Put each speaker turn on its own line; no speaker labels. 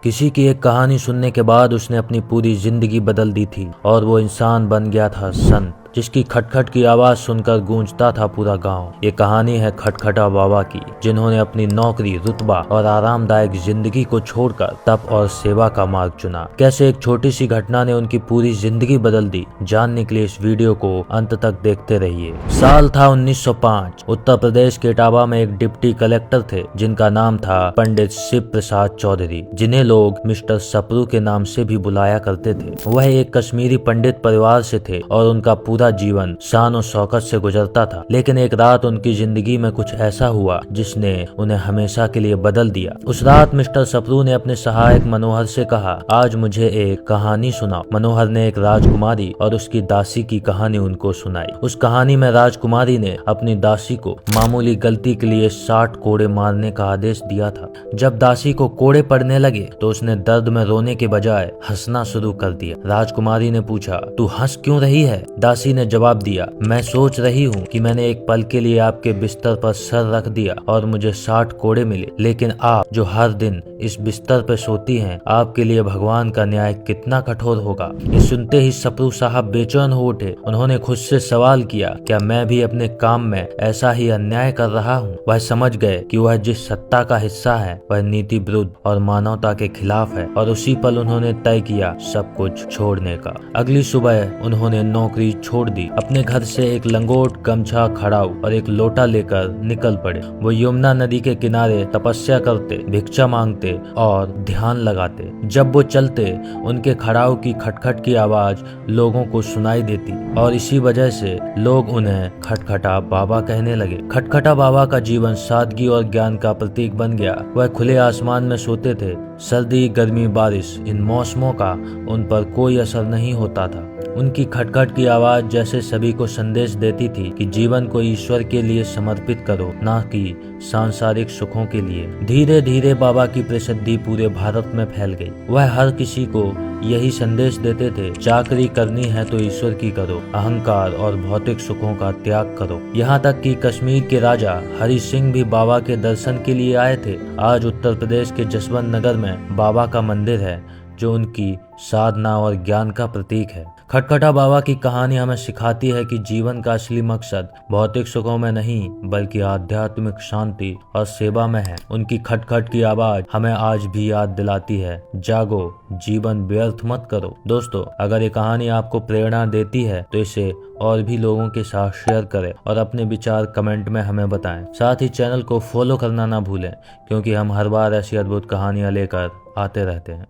किसी की एक कहानी सुनने के बाद उसने अपनी पूरी जिंदगी बदल दी थी और वो इंसान बन गया था संत, जिसकी खटखट की आवाज सुनकर गूंजता था पूरा गांव। ये कहानी है खटखटा बाबा की, जिन्होंने अपनी नौकरी, रुतबा और आरामदायक जिंदगी को छोड़कर तप और सेवा का मार्ग चुना। कैसे एक छोटी सी घटना ने उनकी पूरी जिंदगी बदल दी, जानने के लिए इस वीडियो को अंत तक देखते रहिए। साल था 1905। उत्तर प्रदेश के इटावा में एक डिप्टी कलेक्टर थे जिनका नाम था पंडित शिव प्रसाद चौधरी, जिन्हें लोग मिस्टर सप्रू के नाम से भी बुलाया करते थे। वह एक कश्मीरी पंडित परिवार से थे और उनका पूरा जीवन शान और शौकत से गुजरता था। लेकिन एक रात उनकी जिंदगी में कुछ ऐसा हुआ जिसने उन्हें हमेशा के लिए बदल दिया। उस रात मिस्टर सप्रू ने अपने सहायक मनोहर से कहा, आज मुझे एक कहानी सुनाओ। मनोहर ने एक राजकुमारी और उसकी दासी की कहानी उनको सुनाई। उस कहानी में राजकुमारी ने अपनी दासी को मामूली गलती के लिए 60 कोड़े मारने का आदेश दिया था। जब दासी को कोड़े पड़ने लगे तो उसने दर्द में रोने के बजाय हंसना शुरू कर दिया। राजकुमारी ने पूछा, तू हंस क्यों रही है? दासी ने जवाब दिया, मैं सोच रही हूँ कि मैंने एक पल के लिए आपके बिस्तर पर सर रख दिया और मुझे 60 कोड़े मिले, लेकिन आप जो हर दिन इस बिस्तर पर सोती हैं, आपके लिए भगवान का न्याय कितना कठोर होगा। ये सुनते ही सप्रू साहब बेचैन हो उठे। उन्होंने खुद से सवाल किया, क्या मैं भी अपने काम में ऐसा ही अन्याय कर रहा हूँ? वह समझ गए कि वह जिस सत्ता का हिस्सा है वह नीति विरुद्ध और मानवता के खिलाफ है, और उसी पल उन्होंने तय किया सब कुछ छोड़ने का। अगली सुबह उन्होंने नौकरी छोड़ दी। अपने घर से एक लंगोट, गमछा, खड़ाऊ और एक लोटा लेकर निकल पड़े। वो यमुना नदी के किनारे तपस्या करते, भिक्षा मांगते और ध्यान लगाते। जब वो चलते, उनके खड़ाऊ की खटखट की आवाज लोगों को सुनाई देती और इसी वजह से लोग उन्हें खटखटा बाबा कहने लगे। खटखटा बाबा का जीवन सादगी और ज्ञान का प्रतीक बन गया। वह खुले आसमान में सोते थे। सर्दी, गर्मी, बारिश, इन मौसमों का उन पर कोई असर नहीं होता था। उनकी खटखट की आवाज जैसे सभी को संदेश देती थी कि जीवन को ईश्वर के लिए समर्पित करो, ना कि सांसारिक सुखों के लिए। धीरे धीरे बाबा की प्रसिद्धि पूरे भारत में फैल गई। वह हर किसी को यही संदेश देते थे, चाकरी करनी है तो ईश्वर की करो, अहंकार और भौतिक सुखों का त्याग करो। यहाँ तक कि कश्मीर के राजा हरि सिंह भी बाबा के दर्शन के लिए आए थे। आज उत्तर प्रदेश के जसवंत नगर में बाबा का मंदिर है, जो उनकी साधना और ज्ञान का प्रतीक है। खटखटा बाबा की कहानी हमें सिखाती है कि जीवन का असली मकसद भौतिक सुखों में नहीं, बल्कि आध्यात्मिक शांति और सेवा में है। उनकी खटखट की आवाज हमें आज भी याद दिलाती है, जागो, जीवन व्यर्थ मत करो। दोस्तों, अगर ये कहानी आपको प्रेरणा देती है तो इसे और भी लोगों के साथ शेयर करें और अपने विचार कमेंट में हमें बताएं। साथ ही चैनल को फॉलो करना ना भूलें, क्योंकि हम हर बार ऐसी अद्भुत कहानियां लेकर आते रहते हैं।